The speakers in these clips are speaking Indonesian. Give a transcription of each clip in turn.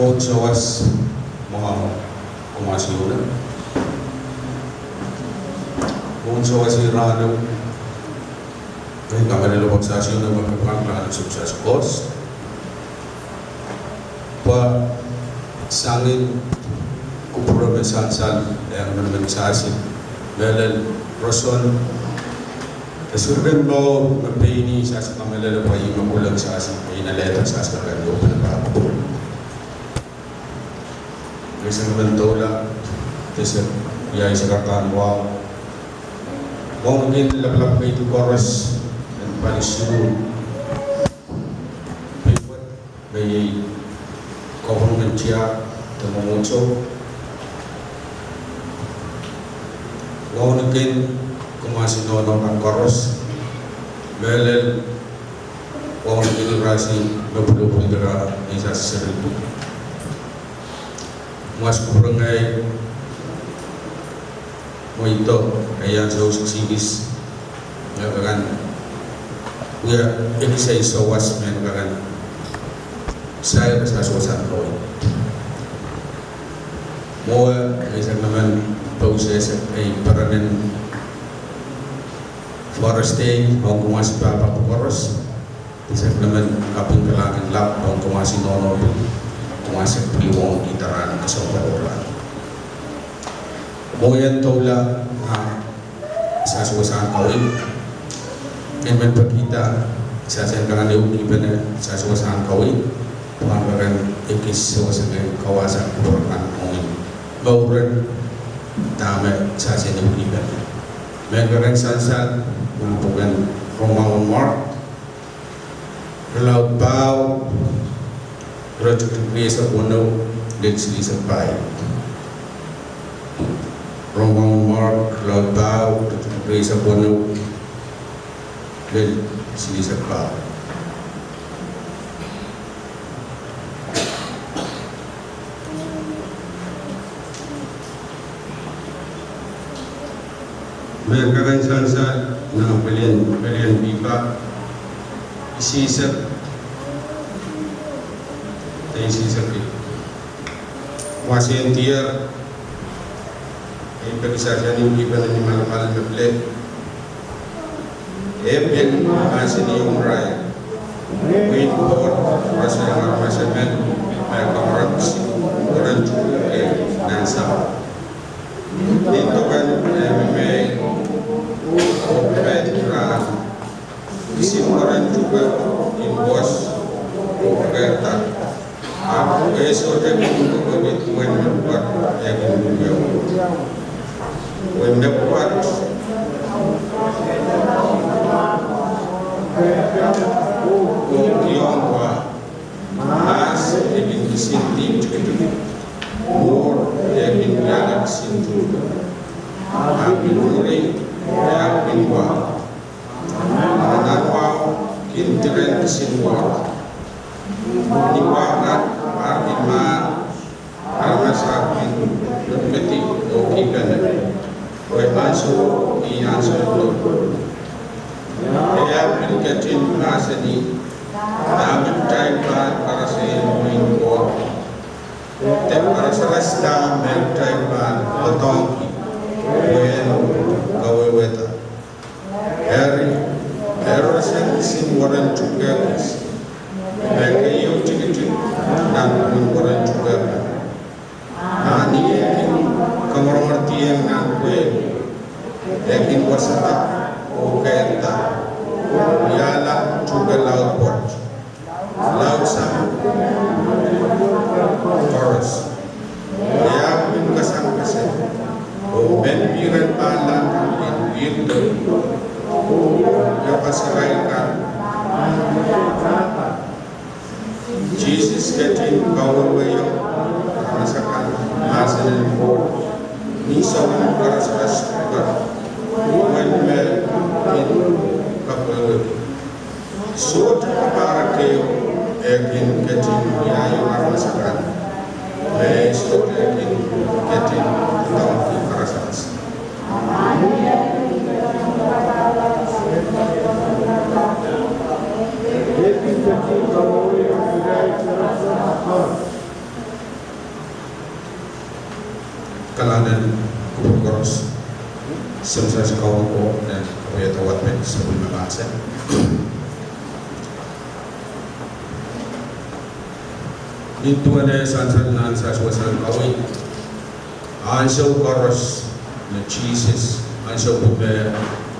Bukod sa was mga kumasyon na. Bukod sa was irano, ay kamalilabag sa asyon na magpapanglaan sa kos. Pa sangin kupura mensasan yang mensasin melel rason kasurgan mo mapini sa kamalala pa yung magulang sa asin ay naleta sa kagano panabago. Kasi nabantola kasi yay sa kakanwa kung hindi lablab kayo ito koros and palisyo may kung nandiya tumumunso kung naging kumasinono ang koros melel kung naging rasi nabulupul dara isa sa sarili mas kurang ay mo ito kaya sa usok sibis nagagan kuya ibisay sa was may nagagan saya sa suasan ko mo isang naman proses ay paranin forestay o kumasi pa papakoros isang naman kaping kalangan lap o kumasi nono kumasi piwong gitaran sa parolan mo yan tola sa suasan ko and man pagkita sa kangan iban sa suasan ko pangkaran ikis suasan kawasan purman ongin bauran dame sa iban Mengkareng sansan mampukan Romawan Mark Relaut Bau Rajuk Desa Bono dan Sili Sepai Romawan Mark Relaut Bau Rajuk Desa Bono dan Sili Sepai Mereka sansan na pilihan pipa isisap tayo isisap wasi tiar ay pag-isasyan yung pipa na ni malapal na plate ben kasi ni yung raya wait for rasa yang armasemen ay kamarap si orang juga nasa dito kan may Petra disimpan juga imbos kereta aku esok jadi begitu mendapat yang juga mendapat Tiongkok mas lebih disintim juga mur yang jalan sintu ambil murid yang kedua menakwa kintiren sinwa niwaat artima armasakin bermeti okikan webansu iansu ya berketin asani dapat taipan para sehingga dan para selesta mentaipan letongki bueno gaweweta Erosen sin waran juga mereka yang cikgu dan waran juga ani kamar yang nanti yakin wasata okenta yala juga laut port laut sam forest ya min kasang ben biran palang itu yang pasiraikan Jesus getting power way rasakan hasil ni sama rasakan when in couple so para ke yakin getting ya yang rasakan so yakin getting tahu rasakan kalanan kubukoros semasa sekolah ko dan kaya tawat med sa bumabasa. Itu ada sansan nan sa suasan kawin. Anso koros na Jesus, anso bube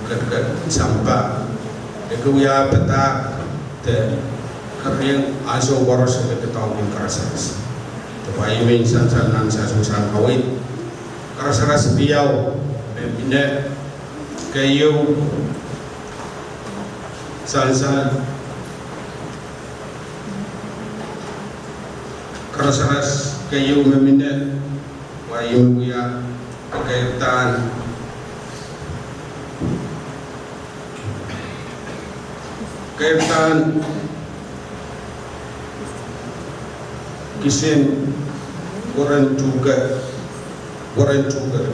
kat sampah. Ekuya peta te kariang anso koros na ketawin karasas. Tapay min sansan nan sa suasan kawin. Karasas biyaw, bine kayo sansan. Karasas kayo memine wayo ya kekaitan kisin orang juga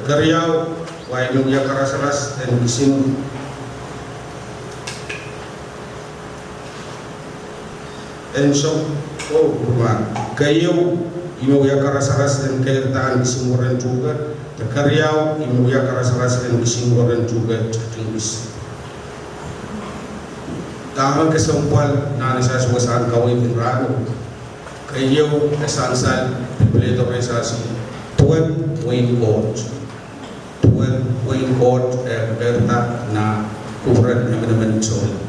karyau wayo ya karasas dan kisin ensok rumah kayu imu ya karasaras dan kekaitan kesimpulan juga terkaryau imu ya karasaras dan kesimpulan juga tinggi tahan kesempuan nana saya suasana kawin rano kayu esansal pembelian organisasi Tuan Wayne Court berta na kuburan teman-teman soal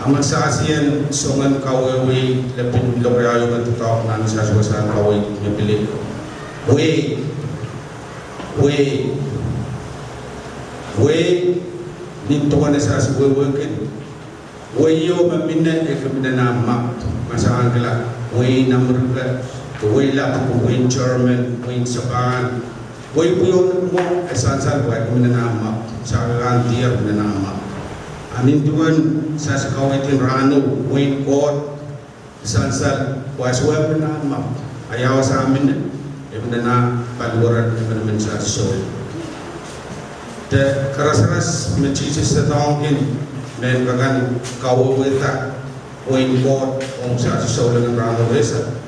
amat saasian songan kawewe lebih lorayo kan tutak nan sa suasana kawe mepili we nintuan sa suwewe ken we yo maminna e kamina nama masahan kala we namurga we la we German we Japan we puyon mo esansal we kamina nama sa kan dia kamina nama anintuan sa kawitin rano Wayne Court sansal waswa nama ayaw sa amin na paluran naman sa soul te karasaras mechisis sa taongin men kagan kawawita Wayne Court om sa soul ng rano resa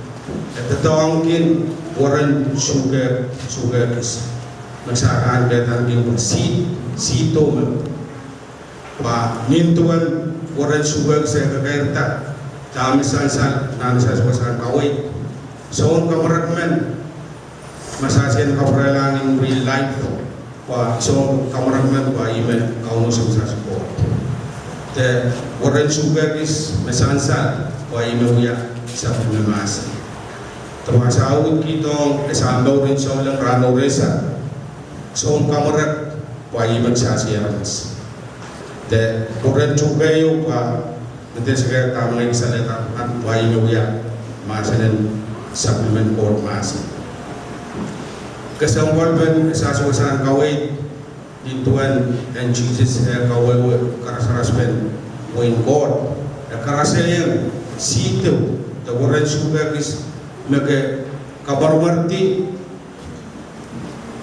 at taongin waran sugar is magsaraan betan yung sito pa nintuan orang subag saya kekairta kami sansal nan sa suasana kawai so kamaragman masasian kapralan in real life pa so kamaragman pa ime kauno sa ko te orang subag is masansal pa ime uya sa pemasa tumasawid kitong esambaw rin sa ulang rano resa so kamarag pa ime magsasiyarmas de orang juga yo pa nanti segera kami bisa letak wai media masa dan supplement court masa kesembuhan sa suasana kawai intuan and Jesus kawai karasaras ben Wayne Court karasel situ de orang juga kis meke kabar marti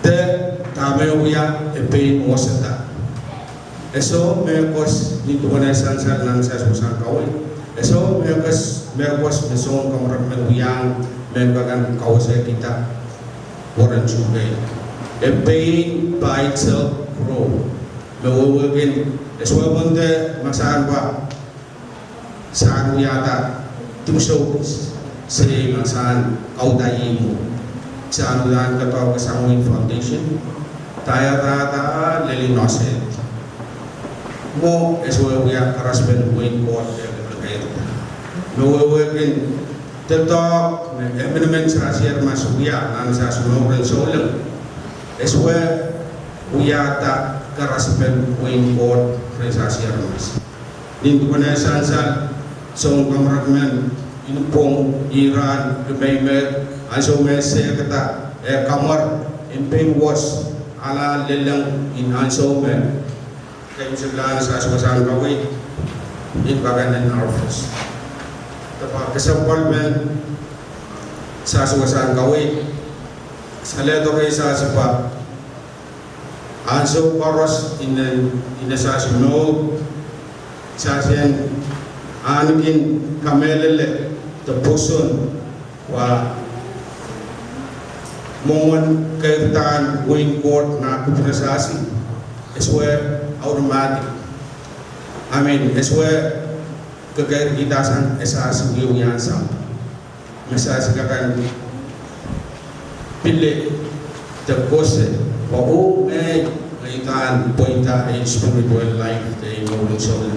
de tameoya epe mosata eso mekos nintuan esansal nan sa suasana kawai eso mekos mesong kamar menguyang membagan kawasan kita orang juga pain by itself grow mewawagin eso munde masahan ba sa yata tumso sa masahan kaudayin sa anulan katawag sa Wayne Foundation tayo tata lelinoset mo eso ya karasben Wayne Court kaya mewawagin tetok evenement sa siya masuya nan sa sunog rin solang eso uyata karasben Wayne Court sa siya mas din ko na sansal so kamaragman inupong Iran kebaimer aso mese kata kamar impeng was ala lelang in anso men kayo sila sa suasana kaway in bagan and arfos tapos kasampal men sa suasana kaway sa leto kayo sa sipa anso paros sa sunog sa siyan anugin kamelele the puson wa mongon kaitan wing court na kuprasasi eswe automatic eswe kagair kita san esasi wiyan sam mesasi kakan pille the kose o kaitan pointa spiritual life te ngolong sol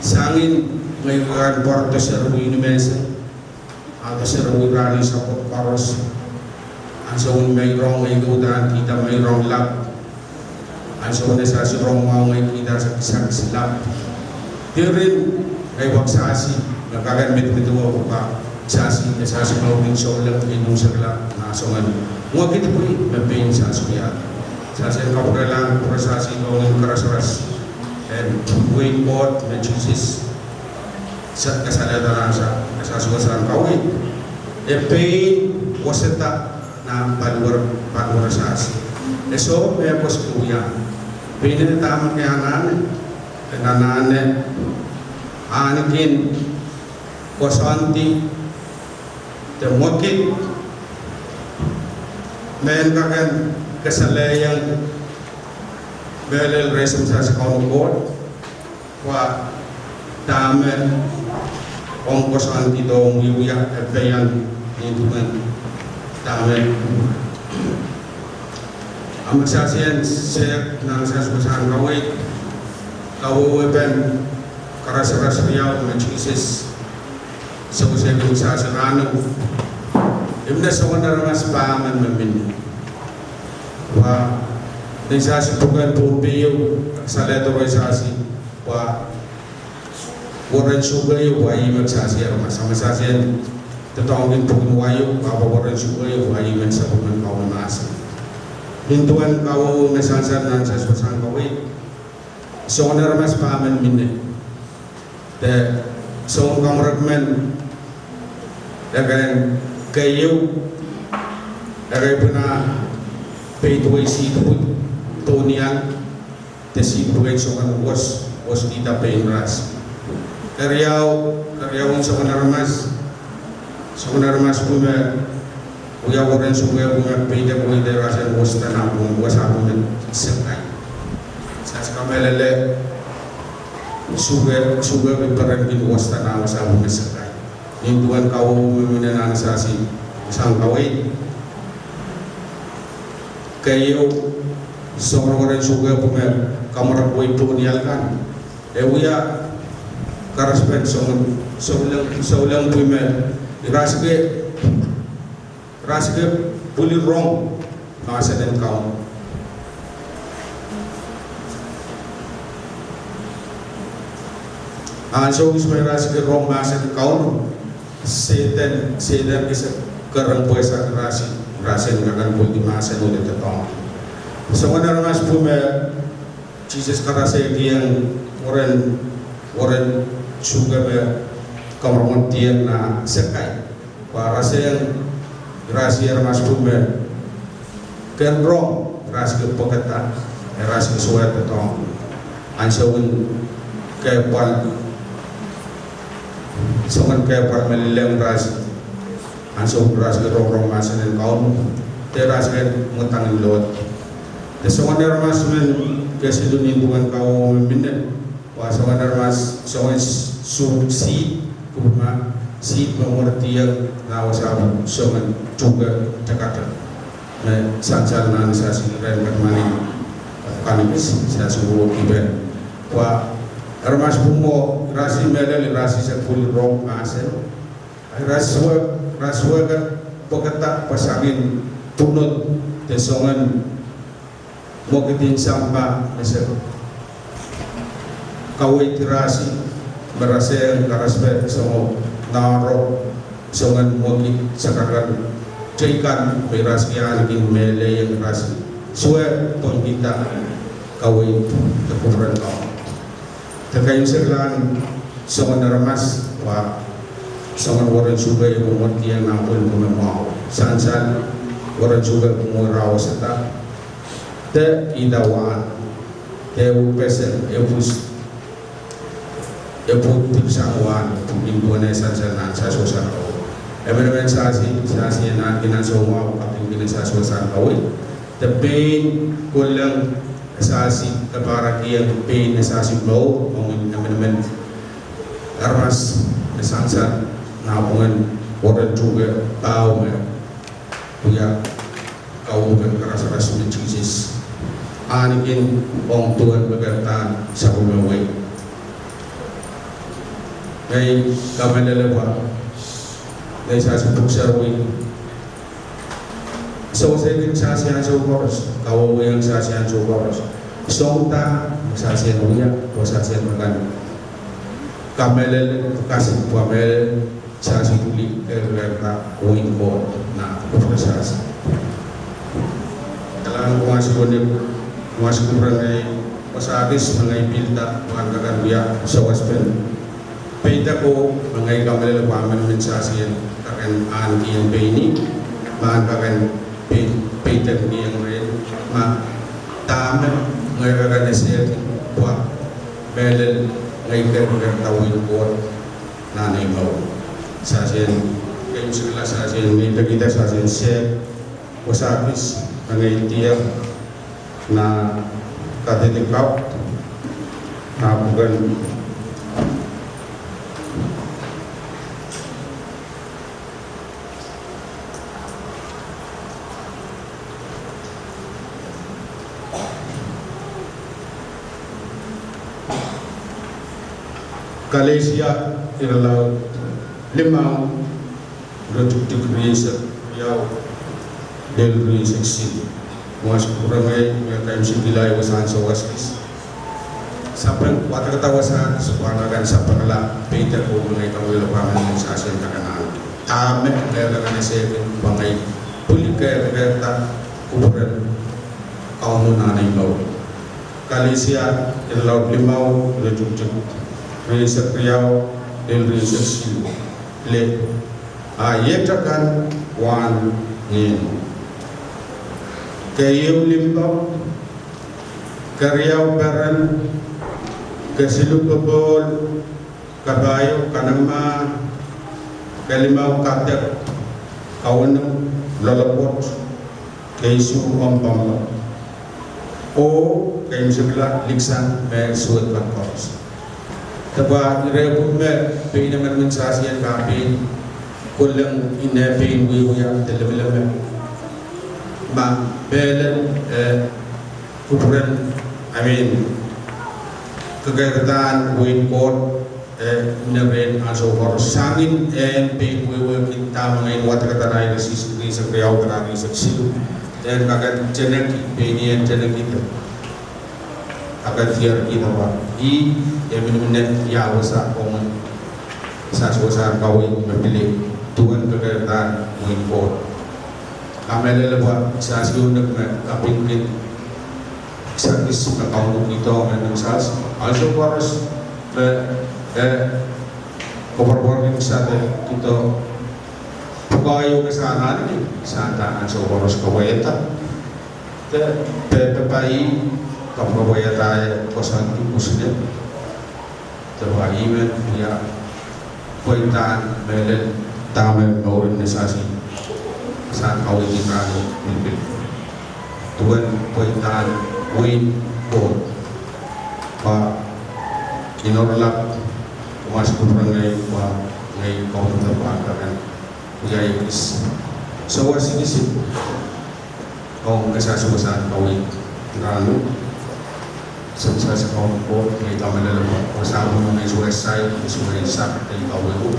sangin ngayon porto seru ini mesen atau seru rani sapot paros ansong may rong igutan kita may rong lap ansong nasa si rong mau kita sa kisang silap dirin ay waksasi nakagamit ito ako pa sasi nasa mau ring solang inong sagla nasongan mo kita po mapin sa suya sasi kapralang prosasi ng karas-ras and wing pot na juices sa kasalatan sa suwasan kawin pain waseta na paluar sasi eso may pos kuya pinin tama kaya nanane anakin kosanti temokit men kakan kesalayang belel resum sa kaunukot wa dame ong kosanti dong yuya epeyan nintuman dame amaksasiyan sek nang sasusan kawit kawepen karas-ras riyaw na Jesus sa usayong sasarano imna sa wana mas paaman mamin wa nagsasipugan pupiyo sa leto roy sasi wa waran sugayo wa ay magsasiyar masasasiyan tatawagin pugin wayo wa waran sugayo wa ay magsapugan kawamasa hintuan kawo nasasar na sa susang kawit so wana mas paaman minne te so kamrakmen dagan kayo dagay puna paytuay situput tonian te situay so kan was kita painras karyaw so kanarmas pume uya woren suya pume payda ko ide rasan was tanang was ako sakay sa kamelele suga beperan bin was tanang was ako sakay Tuhan kau meminang sasi sang kawin kayo seorang juga punya kamar boy punialkan uya karaspen saulang punya rasge puli rong masa dan kau so isme rasge rong masa dan kau sedan isa karang puesa rasin kagan pul di masa ulit tetong so wana ramas pume Jesus karase yang oren suga be kamar tiang na sekai para yang rasi ramas pume kenrong rasi ke poketa rasi suat tetong ansawun kepal songan kaya par melileng ras ansong ras ke rong masa den kaum te ras ke ngutang lot te songan mas men ke sidunin bukan kaum minne wa songan mas songan si kuma si pemorti yang nawasabu songan juga Jakarta me sancal nan sa sinren katmani kanibis sa suwo kiben wa Armas pumo rasi medal rasi sepul rong asen raswa kan poketa pasangin tunut tesongan mokitin sampah mesel kawit rasi berasel karasbe songo naro songan mokit sakaran cekan berasi alkin mele yang rasi suwe pengita kawit tekuran kau Tekayu seglan songan ramas wa songan waran juga yang memonti yang nampun kumemau sansan waran juga kumurau seta te idawaan te upesen ebus ebut tipsangwan pimpinan sansan nan sasosan Emen sasi na kinan so mo kaping kinan sa suasan kawin. The pain kulang sasi kapara kiyang pain na sasi mo mong emen armas na sansan na pungan orang juga tahu punya kau keras-keras mencucis anikin orang Tuhan berkata sabu mewai ngay kami lelewa ngay sa sebut serwi so saya ingin saksian sokoros kau yang saksian sokoros sonta saksian uya atau saksian makan kami lele kasih kami saksi tuli kerana uin ko na profesasi kailangan ko nga masih kurang pasagis mga ipilta mga karuya sa waspel peita ko mga ikamel paman mensasi yan kakan aan kiyang peini maan kakan peita kiyang rin ma taman mga kakan esel buat belel ngay kerana tawin ko nanay mau sasin kayo sila sasin may kita sasin siya wasapis ang tiyak na katitikap na bukan Kalesia iralau limau rotuk dikriisa yau del kriisa sini mas kurangai mereka similai wasan sawasis sampai waktu ketawasan sebuah kan sampai lah beda ko mengai kamu lepaman yang sasen kakanan ame kaya kan saya bangai puli kaya kata kuburan kaum nanai mau Kalesia iralau limau rotuk kriisa yau del kriisa sini le ayatakan wan nin kayu limbau karyau baran kasilu kebol kabayo kanama kalimau katek kawanam lalapot kaisu ompam o kayu sebelah liksan suat bakors Taba irebu me pina man mensasian kapin kulang ina pin wiya telebelem ma belen kuburan amin kegagalan win court neren aso kor sangin pin wiya kita mengain wat kata rai resis sa kriau karari sa silu dan kagan jenek pinian jenek itu akan tiar kita pak i benar-benar ya wasa kong sa suasana kawin memilih Tuhan kegagalan win court kami lelewa sa siunak na kapingkit sakis na kaunong ito ng sas also paras kabarbarin sa ito pukayo kesana ni santa so paras kawayata pepai kabarbayata kosan tukusnya terwaimen ya kuitan melen tamen organisasi saat kau ini berani mimpi Tuhan kuitan win ko pa inorlap mas kurangai pa ngai kau terbangkan yai is so sini kau kesasuasan kau ini lalu sebesar kau ko ngai tamen dalam usaha mengenai suasai suasai sak dari kau itu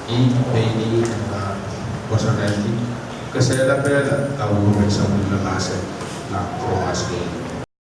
ini personality kasi pela kamu may sabon na nasa na formasi